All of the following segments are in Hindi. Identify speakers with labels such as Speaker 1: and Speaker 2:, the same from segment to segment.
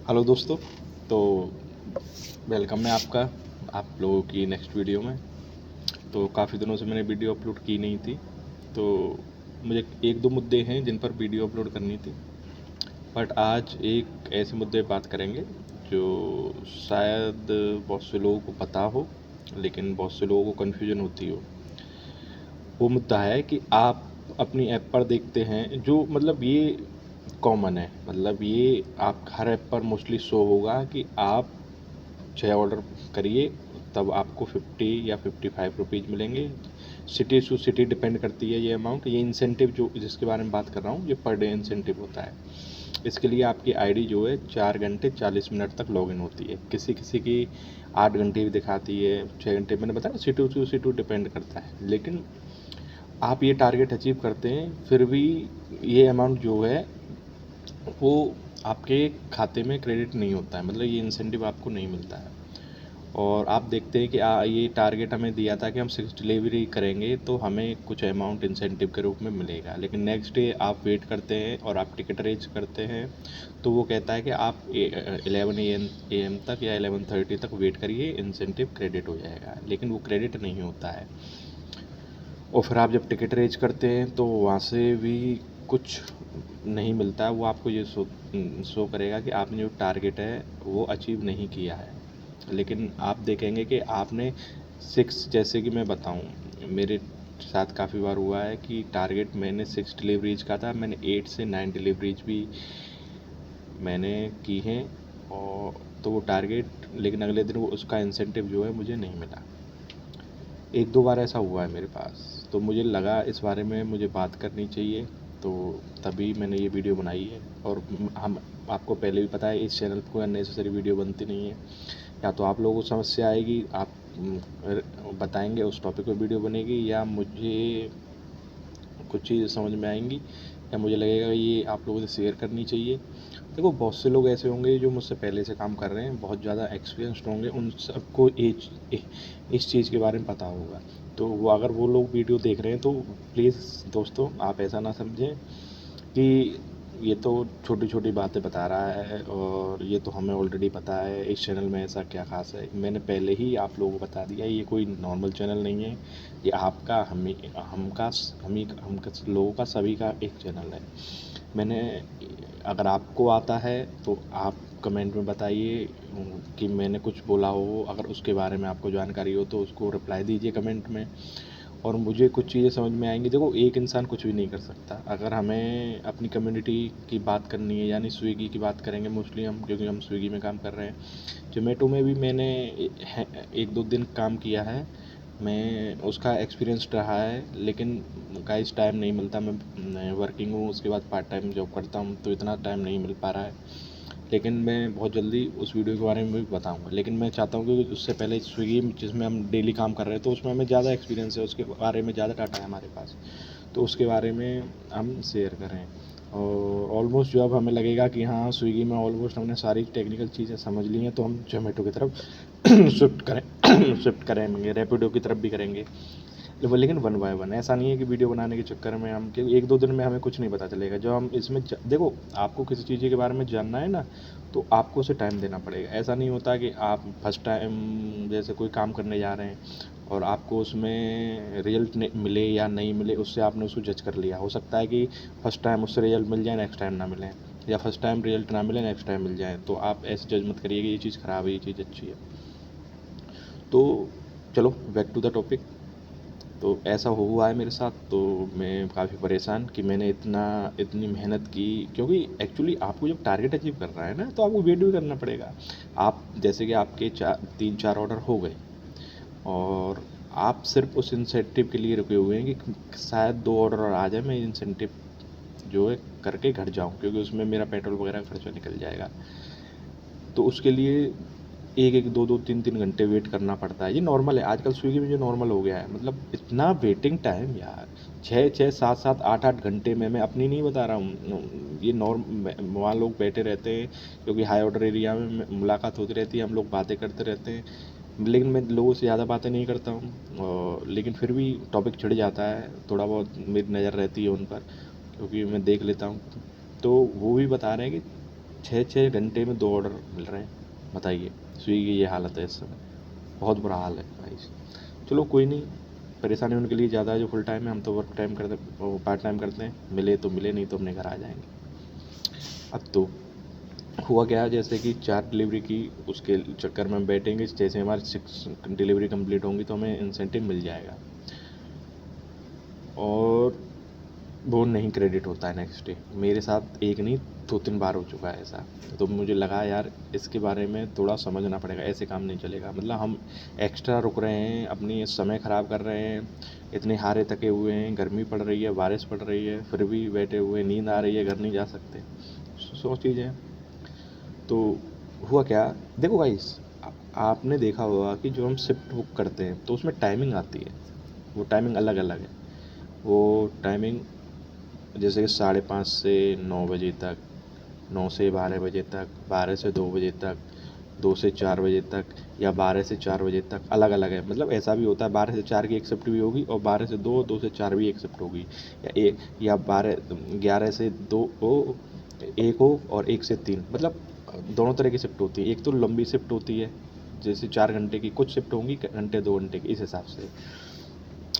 Speaker 1: हेलो दोस्तों। तो वेलकम है आपका आप लोगों की नेक्स्ट वीडियो में। तो काफ़ी दिनों से मैंने वीडियो अपलोड की नहीं थी, तो मुझे एक दो मुद्दे हैं जिन पर वीडियो अपलोड करनी थी। बट आज एक ऐसे मुद्दे पे बात करेंगे जो शायद बहुत से लोगों को पता हो, लेकिन बहुत से लोगों को कन्फ्यूजन होती हो। वो मुद्दा है कि आप अपनी ऐप पर देखते हैं, जो मतलब ये कॉमन है, मतलब ये आप हर ऐप पर मोस्टली शो होगा कि आप 6 ऑर्डर करिए, तब आपको 50 या 55 रुपीज़ मिलेंगे। सिटी टू सिटी डिपेंड करती है ये अमाउंट। ये इंसेंटिव जो जिसके बारे में बात कर रहा हूँ, ये पर डे इंसेंटिव होता है। इसके लिए आपकी आईडी जो है 4 घंटे 40 मिनट तक लॉगिन होती है। किसी किसी की 8 घंटे भी दिखाती है, 6 घंटे। मैंने बताया सिटी टू सिटी डिपेंड करता है। लेकिन आप ये टारगेट अचीव करते हैं, फिर भी ये अमाउंट जो है वो आपके खाते में क्रेडिट नहीं होता है, मतलब ये इंसेंटिव आपको नहीं मिलता है। और आप देखते हैं कि ये टारगेट हमें दिया था कि हम 6 डिलीवरी करेंगे तो हमें कुछ अमाउंट इंसेंटिव के रूप में मिलेगा, लेकिन नेक्स्ट डे आप वेट करते हैं और आप टिकट अरेंज करते हैं तो वो कहता है कि आप 11 AM तक या 11:30 तक वेट करिए, इंसेंटिव क्रेडिट हो जाएगा। लेकिन वो क्रेडिट नहीं होता है। और फिर आप जब टिकट अरेंज करते हैं तो वहाँ से भी कुछ नहीं मिलता है। वो आपको ये शो करेगा कि आपने जो टारगेट है वो अचीव नहीं किया है। लेकिन आप देखेंगे कि आपने 6, जैसे कि मैं बताऊं, मेरे साथ काफ़ी बार हुआ है कि टारगेट मैंने 6 डिलीवरीज का था, मैंने 8 से 9 डिलीवरीज भी मैंने की हैं। और तो वो टारगेट, लेकिन अगले दिन वो उसका इंसेंटिव जो है मुझे नहीं मिला। एक दो बार ऐसा हुआ है मेरे पास, तो मुझे लगा इस बारे में मुझे बात करनी चाहिए, तो तभी मैंने ये वीडियो बनाई है। और हम आपको पहले भी पता है इस चैनल पर कोई अननेसेसरी वीडियो बनती नहीं है। या तो आप लोगों को समस्या आएगी, आप बताएंगे, उस टॉपिक पर वीडियो बनेगी, या मुझे कुछ चीज़ समझ में आएंगी, या मुझे लगेगा ये आप लोगों से शेयर करनी चाहिए। देखो, बहुत से लोग ऐसे होंगे जो मुझसे पहले से काम कर रहे हैं, बहुत ज़्यादा एक्सपीरियंस्ड होंगे, उन सबको इस चीज़ के बारे में पता होगा। तो वो अगर वो लोग वीडियो देख रहे हैं तो प्लीज़ दोस्तों, आप ऐसा ना समझें कि ये तो छोटी छोटी बातें बता रहा है और ये तो हमें ऑलरेडी पता है, इस चैनल में ऐसा क्या खास है। मैंने पहले ही आप लोगों को बता दिया, ये कोई नॉर्मल चैनल नहीं है। ये आपका हम लोगों का, सभी का एक चैनल है। मैंने, अगर आपको आता है तो आप कमेंट में बताइए कि मैंने कुछ बोला हो, अगर उसके बारे में आपको जानकारी हो तो उसको रिप्लाई दीजिए कमेंट में। और मुझे कुछ चीज़ें समझ में आएंगी। देखो, एक इंसान कुछ भी नहीं कर सकता। अगर हमें अपनी कम्युनिटी की बात करनी है, यानी स्विगी की बात करेंगे मोस्टली हम, क्योंकि हम स्विगी में काम कर रहे हैं। जोमेटो में भी मैंने 1-2 दिन काम किया है, मैं उसका एक्सपीरियंस रहा है। लेकिन गाइस, टाइम नहीं मिलता। मैं वर्किंग हूँ, उसके बाद पार्ट टाइम जॉब करता हूँ, तो इतना टाइम नहीं मिल पा रहा है। लेकिन मैं बहुत जल्दी उस वीडियो के बारे में भी बताऊंगा। लेकिन मैं चाहता हूँ कि उससे पहले स्विगी जिसमें हम डेली काम कर रहे हैं, तो उसमें हमें ज़्यादा एक्सपीरियंस है, उसके बारे में ज़्यादा डाटा है हमारे पास, तो उसके बारे में हम शेयर करें। और ऑलमोस्ट जो अब हमें लगेगा कि हाँ, स्विगी में ऑलमोस्ट हमने सारी टेक्निकल चीज़ें समझ ली हैं, तो हम जोमेटो की तरफ शिफ्ट करें शिफ्ट करेंगे, रैपिडो की तरफ भी करेंगे। लेकिन वन बाय वन, ऐसा नहीं है कि वीडियो बनाने के चक्कर में हम, कि 1-2 दिन में हमें कुछ नहीं पता चलेगा। जो हम इसमें देखो, आपको किसी चीज़ के बारे में जानना है ना, तो आपको उसे टाइम देना पड़ेगा। ऐसा नहीं होता कि आप फर्स्ट टाइम जैसे कोई काम करने जा रहे हैं और आपको उसमें रिजल्ट मिले या नहीं मिले, उससे आपने उसको जज कर लिया। हो सकता है कि फर्स्ट टाइम उससे रिजल्ट मिल जाए, नेक्स्ट टाइम ना मिले, या फर्स्ट टाइम रिजल्ट ना मिले, नेक्स्ट टाइम मिल जाए। तो आप ऐसे जज मत करिए कि ये चीज़ ख़राब है, ये चीज़ अच्छी है। तो चलो, बैक टू द टॉपिक। तो ऐसा हुआ है मेरे साथ, तो मैं काफ़ी परेशान कि मैंने इतनी मेहनत की। क्योंकि एक्चुअली आपको जब टारगेट अचीव करना है ना, तो आपको वेट भी करना पड़ेगा। आप जैसे कि आपके 3-4 ऑर्डर हो गए और आप सिर्फ उस इंसेंटिव के लिए रुके हुए हैं कि शायद 2 ऑर्डर और आ जाए, मैं इंसेंटिव जो है करके घर जाऊं, क्योंकि उसमें मेरा पेट्रोल वगैरह का खर्चा निकल जाएगा। तो उसके लिए 1-1, 2-2, 3-3 घंटे वेट करना पड़ता है। ये नॉर्मल है आजकल, स्विगी में जो नॉर्मल हो गया है। मतलब इतना वेटिंग टाइम यार, 6-6, 7-7, 8-8 घंटे में, मैं अपनी नहीं बता रहा हूँ, ये वहाँ लोग बैठे रहते हैं, क्योंकि हाई ऑर्डर एरिया में मुलाकात होती रहती है, हम लोग बातें करते रहते हैं। लेकिन मैं लोगों से ज़्यादा बातें नहीं करता हूँ, लेकिन फिर भी टॉपिक छिड़ जाता है, थोड़ा बहुत मेरी नज़र रहती है उन पर, क्योंकि मैं देख लेता हूँ। तो वो भी बता रहे हैं कि 6 घंटे में 2 ऑर्डर मिल रहे हैं, बताइए। स्विगी की ये हालत है इस समय, बहुत बुरा हाल है भाई। चलो कोई नहीं, परेशानी उनके लिए ज़्यादा है जो फुल टाइम है, हम तो वर्क टाइम करते, पार्ट टाइम करते हैं, मिले तो मिले, नहीं तो अपने घर आ जाएंगे। अब तो हुआ क्या, जैसे कि 4 डिलीवरी की उसके चक्कर में हम बैठेंगे, जैसे हमारी 6 डिलीवरी कंप्लीट होंगी तो हमें इंसेंटिव मिल जाएगा, और वो नहीं क्रेडिट होता है नेक्स्ट डे। मेरे साथ एक नहीं 2-3 बार हो चुका है ऐसा। तो मुझे लगा यार इसके बारे में थोड़ा समझना पड़ेगा, ऐसे काम नहीं चलेगा। मतलब हम एक्स्ट्रा रुक रहे हैं, अपनी समय ख़राब कर रहे हैं, इतने हारे थके हुए हैं, गर्मी पड़ रही है, बारिश पड़ रही है, फिर भी बैठे हुए, नींद आ रही है, घर नहीं जा सकते। सो चीज़ें। तो हुआ क्या, देखो गाइस, आपने देखा होगा कि जो हम शिफ्ट बुक करते हैं तो उसमें टाइमिंग आती है, वो टाइमिंग अलग अलग है। वो टाइमिंग जैसे कि 5:30 से 9 बजे तक, 9 से 12 बजे तक, 12 से 2 बजे तक, 2 से 4 बजे तक, या 12 से 4 बजे तक, अलग अलग है। मतलब ऐसा भी होता है 12 से 4 की एक शिफ्ट भी होगी, और 12 से 2, 2 से 4 भी एक शिफ्ट होगी, या 11 से 2 हो, एक हो, और 1 से 3, मतलब दोनों तरह की शिफ्ट होती है। एक तो लंबी शिफ्ट होती है, जैसे 4 घंटे की, कुछ शिफ्ट होंगी घंटे 2 घंटे की, इस हिसाब से।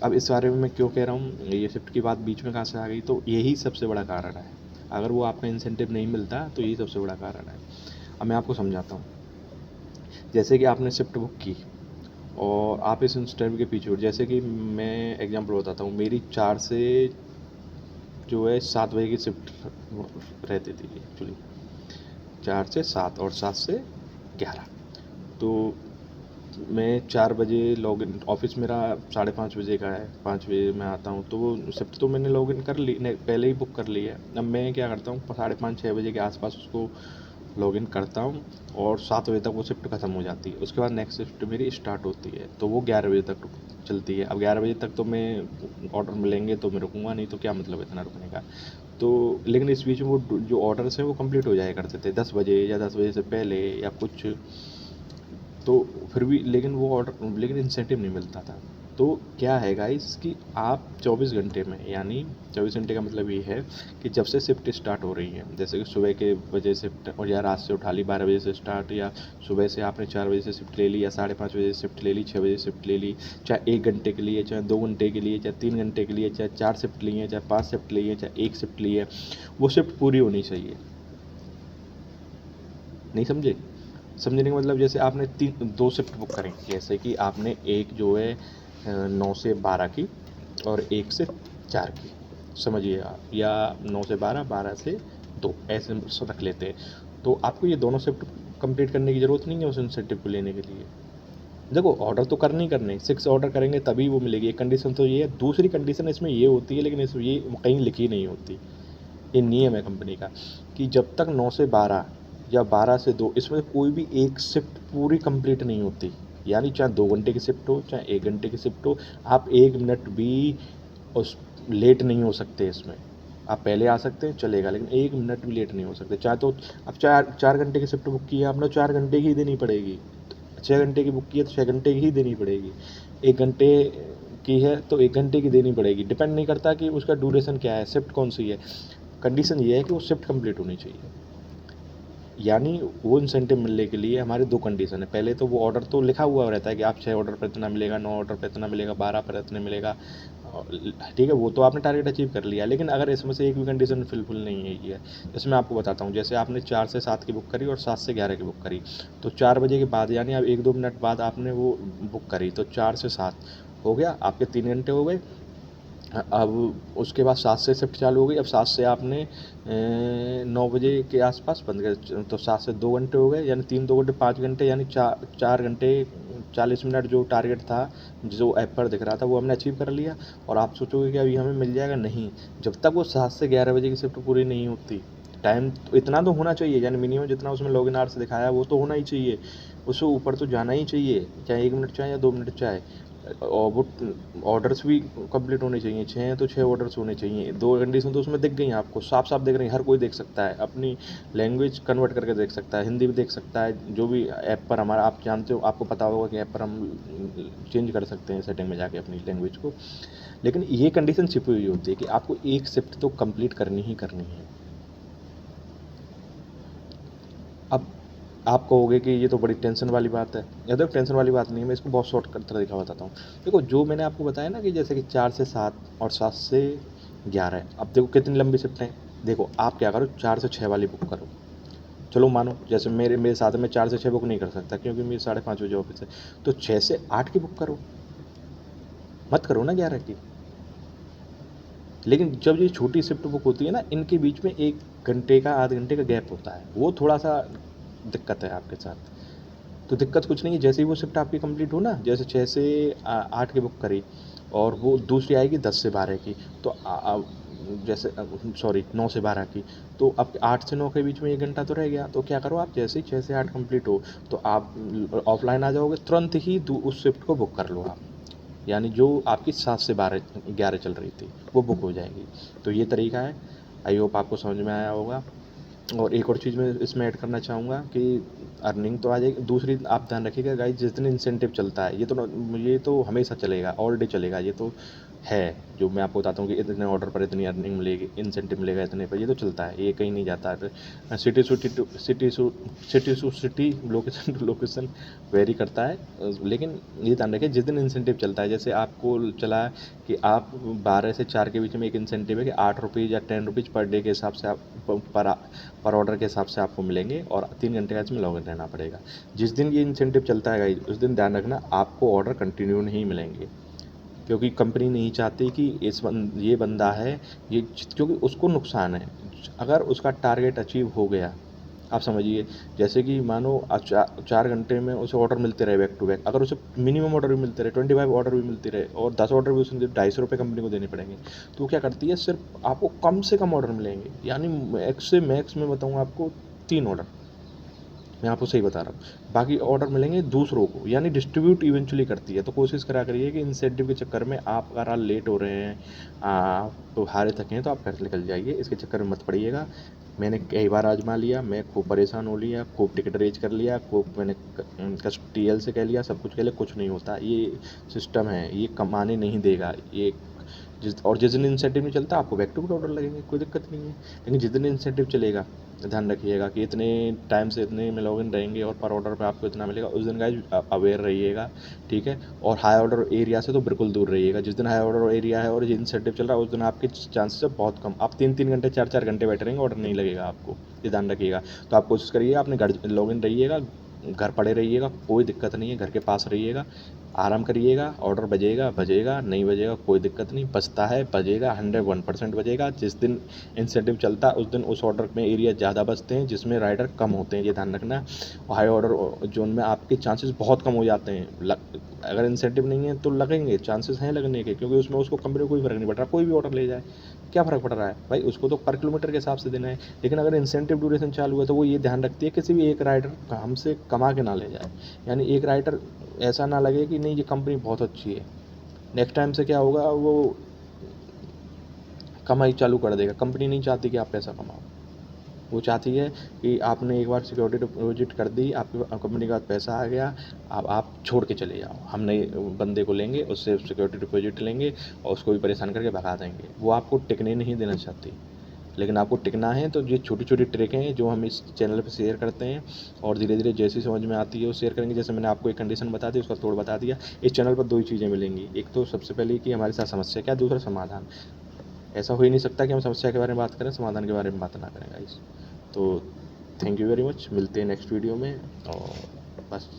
Speaker 1: अब इस बारे में मैं क्यों कह रहा हूँ, ये शिफ्ट की बात बीच में कहाँ से आ गई, तो यही सबसे बड़ा कारण है। अगर वो आपका इंसेंटिव नहीं मिलता तो यही सबसे बड़ा कारण है। अब मैं आपको समझाता हूँ। जैसे कि आपने शिफ्ट बुक की और आप इस इंसेंटिव के पीछे जैसे कि मैं एग्जांपल बताता हूँ, मेरी 4 से जो है 7 बजे की शिफ्ट रहती थी एक्चुअली, 4 से 7 और 7 से 11। तो मैं 4 बजे लॉगिन, ऑफिस मेरा 5:30 बजे का है, 5 बजे मैं आता हूँ, तो वो शिफ्ट तो मैंने लॉगिन कर ली, नहीं पहले ही बुक कर ली है। अब मैं क्या करता हूँ, 5:30-6 बजे के आसपास उसको लॉगिन करता हूँ, और 7 बजे तक वो शिफ्ट ख़त्म हो जाती है। उसके बाद नेक्स्ट शिफ्ट मेरी स्टार्ट होती है, तो वो 11 बजे तक चलती है। अब 11 बजे तक तो मैं ऑर्डर मिलेंगे तो मैं रुकूँगा नहीं, तो क्या मतलब है इतना रुकने का। तो लेकिन इस बीच में वो जो ऑर्डर्स हैं वो कंप्लीट हो जाया करते थे 10 बजे, या 10 बजे से पहले, या कुछ। तो फिर भी लेकिन वो ऑर्डर, लेकिन इंसेंटिव नहीं मिलता था। तो क्या है गाइस कि आप 24 घंटे में, यानी 24 घंटे का मतलब ये है कि जब से शिफ्ट स्टार्ट हो रही है, जैसे कि सुबह के बजे शिफ्ट, और या रात से उठा ली 12 बजे से स्टार्ट, या सुबह से आपने 4 बजे से शिफ्ट ले ली, या 5:30 बजे से शिफ्ट ले ली, 6 बजे शिफ्ट ले ली, चाहे 1 घंटे के लिए, चाहे 2 घंटे के लिए, चाहे 3 घंटे के लिए, चाहे 4 शिफ्ट ली है, चाहे 5 शिफ्ट ली है, चाहे 1 शिफ्ट ली है, वो शिफ्ट पूरी होनी चाहिए। नहीं समझे? समझने का मतलब, जैसे आपने 2 शिफ्ट बुक करें, जैसे कि आपने एक जो है 9 से 12 की, और 1 से 4 की, समझिए आप, या 9 से 12, 12 से 2, ऐसे रख लेते हैं। तो आपको ये दोनों शिफ्ट कंप्लीट करने की ज़रूरत नहीं है उस इंसेंटिव को लेने के लिए। देखो ऑर्डर तो करने ही करने, 6 ऑर्डर करेंगे तभी वो मिलेगी, एक कंडीशन तो ये है। दूसरी कंडीशन इसमें ये होती है, लेकिन इसमें ये कहीं लिखी नहीं होती, ये नियम है कंपनी का, कि जब तक 9 से 12 या 12 से 2, इसमें कोई भी एक शिफ्ट पूरी कंप्लीट नहीं होती। यानी चाहे 2 घंटे की शिफ्ट हो, चाहे 1 घंटे की शिफ्ट हो, आप 1 मिनट भी उस लेट नहीं हो सकते इसमें। आप पहले आ सकते हैं चलेगा, लेकिन 1 मिनट भी लेट नहीं हो सकते। चाहे तो अब 4 घंटे की शिफ्ट बुक की है आपने, 4 घंटे की ही देनी पड़ेगी। 6 घंटे की बुक की है तो 6 घंटे की ही देनी पड़ेगी। 1 घंटे की है तो 1 घंटे की देनी पड़ेगी। डिपेंड नहीं करता कि उसका ड्यूरेशन क्या है, शिफ्ट कौन सी है। कंडीशन ये है कि वो शिफ्ट कंप्लीट होनी चाहिए। यानी वो इंसेंटिव मिलने के लिए हमारे 2 कंडीशन है। पहले तो वो ऑर्डर तो लिखा हुआ रहता है कि आप 6 ऑर्डर पर इतना मिलेगा, 9 ऑर्डर पर इतना मिलेगा, 12 पर इतना मिलेगा। ठीक है, वो तो आपने टारगेट अचीव कर लिया, लेकिन अगर इसमें से एक भी कंडीशन फुलफिल नहीं है ये, जैसे मैं आपको बताता हूँ, जैसे आपने 4 से 7 की बुक करी और 7 से 11 की बुक करी, तो 4 बजे के बाद, यानी अब 1-2 मिनट बाद आपने वो बुक करी, तो 4 से 7 हो गया, आपके 3 घंटे हो गए। अब उसके बाद 7 से शिफ्ट चालू हो गई। अब 7 से आपने 9 बजे के आसपास बंद कर, तो 7 से 2 घंटे हो गए, यानी 3 2 घंटे 5 घंटे, यानी 4 घंटे 40 मिनट जो टारगेट था, जो ऐप पर दिख रहा था, वो हमने अचीव कर लिया। और आप सोचोगे कि अभी हमें मिल जाएगा, नहीं। जब तक वो 7 से 11 बजे की शिफ्ट पूरी नहीं होती, टाइम तो इतना तो होना चाहिए, यानी मिनिमम जितना उसमें लॉगिन आवर्स दिखाया है वो तो होना ही चाहिए, उससे ऊपर तो जाना ही चाहिए, चाहे 1 मिनट चाहे या 2 मिनट चाहे। और वो ऑर्डर्स भी कंप्लीट होने चाहिए, 6 हैं तो 6 ऑर्डर्स होने चाहिए। 2 कंडीशन तो उसमें दिख गई आपको, साफ साफ दिख रही, हर कोई देख सकता है, अपनी लैंग्वेज कन्वर्ट करके देख सकता है, हिंदी भी देख सकता है, जो भी ऐप पर हमारा, आप जानते हो, आपको पता होगा कि ऐप पर हम चेंज कर सकते हैं सेटिंग में जाके अपनी लैंग्वेज को। लेकिन ये कंडीशन छिपी हुई होती है कि आपको एक शिफ्ट तो कंप्लीट करनी ही करनी है। अब आप कहोगे कि ये तो बड़ी टेंशन वाली बात है। या तो टेंशन वाली बात नहीं है, मैं इसको बहुत शॉर्ट तरीका बताता हूँ। देखो, जो मैंने आपको बताया ना कि जैसे कि 4 से 7 और 7 से 11 है। अब देखो कितनी लंबी शिफ्ट है। देखो आप क्या करो, 4 से 6 वाली बुक करो। चलो मानो जैसे मेरे साथ में 4 से 6 बुक नहीं कर सकता क्योंकि मेरी 5:30 बजे ऑफिस है, तो 6 से 8 की बुक करो, मत करो ना 11 की। लेकिन जब ये छोटी शिफ्ट बुक होती है ना, इनके बीच में 1 घंटे का, आधे घंटे का गैप होता है, वो थोड़ा-सा दिक्कत है आपके साथ। तो दिक्कत कुछ नहीं है, जैसे ही वो शिफ्ट आपकी कंप्लीट हो ना, जैसे 6 से 8 की बुक करी और वो दूसरी आएगी 10 से 12 की, तो जैसे सॉरी 9 से 12 की, तो अब 8 से 9 के बीच में 1 घंटा तो रह गया। तो क्या करो आप, जैसे ही 6 से 8 कंप्लीट हो तो आप ऑफलाइन आ जाओगे, तुरंत ही उस शिफ्ट को बुक कर लो आप। यानी जो आपकी 7 से 11 चल रही थी वो बुक हो जाएगी। तो ये तरीका है, आई होप आपको समझ में आया होगा। और एक और चीज़ मैं इसमें ऐड करना चाहूँगा कि अर्निंग तो आ जाएगी, दूसरी आप ध्यान रखिएगा गाइस, जिस दिन इंसेंटिव चलता है, ये तो हमेशा चलेगा, ऑल डे चलेगा, ये तो है। जो मैं आपको बताता हूँ कि इतने ऑर्डर पर इतनी अर्निंग मिलेगी, इंसेंटिव मिलेगा इतने पर, ये तो चलता है, ये कहीं नहीं जाता है। City location to location vary करता है। लेकिन ये ध्यान रखिए, जिस दिन इंसेंटिव चलता है, जैसे आपको चला है कि आप 12 से 4 के बीच में एक इंसेंटिव है कि 8 रुपीज़ या 10 रुपीज़ पर डे के हिसाब से आप पर ऑर्डर के हिसाब से आपको मिलेंगे और 3 घंटे का इसमें लॉगिन रहना पड़ेगा। जिस दिन ये इंसेंटिव चलता है गाइस, उस दिन ध्यान रखना आपको ऑर्डर कंटिन्यू नहीं मिलेंगे, क्योंकि कंपनी नहीं चाहती कि ये बंदा है, ये, क्योंकि उसको नुकसान है अगर उसका टारगेट अचीव हो गया। आप समझिए, जैसे कि मानो 4 घंटे में उसे ऑर्डर मिलते रहे बैक टू बैक, अगर उसे मिनिमम ऑर्डर भी मिलते रहे, 25 ऑर्डर भी मिलते रहे और 10 ऑर्डर भी उसने 250 रुपये कंपनी को देने पड़ेंगे, तो वो क्या करती है, सिर्फ आपको कम से कम ऑर्डर मिलेंगे, यानी मैक्स से मैक्स में बताऊँ आपको 3 ऑर्डर, मैं आपको सही बता रहा हूँ, बाकी ऑर्डर मिलेंगे दूसरों को, यानी डिस्ट्रीब्यूट इवेंचुअली करती है। तो कोशिश करा करिए कि इंसेंटिव के चक्कर में आप अगर आप लेट हो रहे हैं, आप तो हारे थके हैं, तो आप घर से निकल जाइए, इसके चक्कर में मत पड़िएगा। मैंने कई बार आजमा लिया, मैं खूब परेशान हो लिया, खूब टिकट रेज कर लिया, खूब मैंने TL से कह लिया, सब कुछ कह लिया, कुछ नहीं होता। ये सिस्टम है, ये कमाने नहीं देगा ये। जिस दिन इंसेंटिव नहीं चलता, आपको बैक टू बैक ऑर्डर लगेंगे, कोई दिक्कत नहीं है। लेकिन जिस दिन इंसेंटिव चलेगा, ध्यान रखिएगा कि इतने टाइम से इतने में लॉगिन रहेंगे और पर ऑर्डर पे आपको इतना मिलेगा, उस दिन गाइस अवेयर रहिएगा, ठीक है। और हाई ऑर्डर एरिया से तो बिल्कुल दूर रहिएगा। जिस दिन हाई ऑर्डर एरिया है और ये इंसेंटिव चल रहा है, उस दिन आपके चांसेस है बहुत कम, आप 3-3 घंटे 4-4 घंटे बैठे रहेंगे, ऑर्डर नहीं लगेगा आपको, ये ध्यान रखिएगा। तो आप कोशिश करिए, अपने घर लॉगिन रहिएगा, घर पड़े रहिएगा, कोई दिक्कत नहीं है, घर के पास रहिएगा, आराम करिएगा, ऑर्डर बजेगा बजेगा, नहीं बजेगा कोई दिक्कत नहीं, बजता है बजेगा, 101% बजेगा। जिस दिन इंसेंटिव चलता है उस दिन उस ऑर्डर में एरिया ज़्यादा बचते हैं, जिसमें राइडर कम होते हैं, ये ध्यान रखना। और हाई ऑर्डर जोन में आपके चांसेस बहुत कम हो जाते हैं, अगर इंसेंटिव नहीं है तो लगेंगे, चांसेस हैं लगने के, क्योंकि उसमें उसको कंपनी को कोई फ़र्क नहीं पड़ रहा, कोई भी ऑर्डर ले जाए, क्या फ़र्क पड़ रहा है भाई, उसको तो पर किलोमीटर के हिसाब से देना है। लेकिन अगर इंसेंटिव ड्यूरेशन चालू है तो वो ये ध्यान रखती है किसी भी एक राइडर हमसे कमा के ना ले जाए, यानी एक राइडर ऐसा ना लगे कि नहीं ये कंपनी बहुत अच्छी है, नेक्स्ट टाइम से क्या होगा, वो कमाई चालू कर देगा। कंपनी नहीं चाहती कि आप पैसा कमाओ, वो चाहती है कि आपने एक बार सिक्योरिटी डिपॉजिट कर दी, आपके कंपनी का पैसा आ गया, अब आप छोड़ के चले जाओ, हम नए बंदे को लेंगे, उससे सिक्योरिटी डिपॉजिट लेंगे और उसको भी परेशान करके भगा देंगे। वो आपको टिकने नहीं देना चाहती। लेकिन आपको टिकना है तो ये छोटी छोटी ट्रिक हैं जो हम इस चैनल पे शेयर करते हैं, और धीरे धीरे जैसी समझ में आती है वो शेयर करेंगे। जैसे मैंने आपको एक कंडीशन बता दी, उसका तोड़ बता दिया। इस चैनल पर 2 ही चीज़ें मिलेंगी, एक तो सबसे पहले कि हमारे साथ समस्या क्या, दूसरा समाधान। ऐसा हो ही नहीं सकता कि हम समस्या के बारे में बात करें, समाधान के बारे में बात ना करें गाइस। तो थैंक यू वेरी मच, मिलते हैं नेक्स्ट वीडियो में, और बस।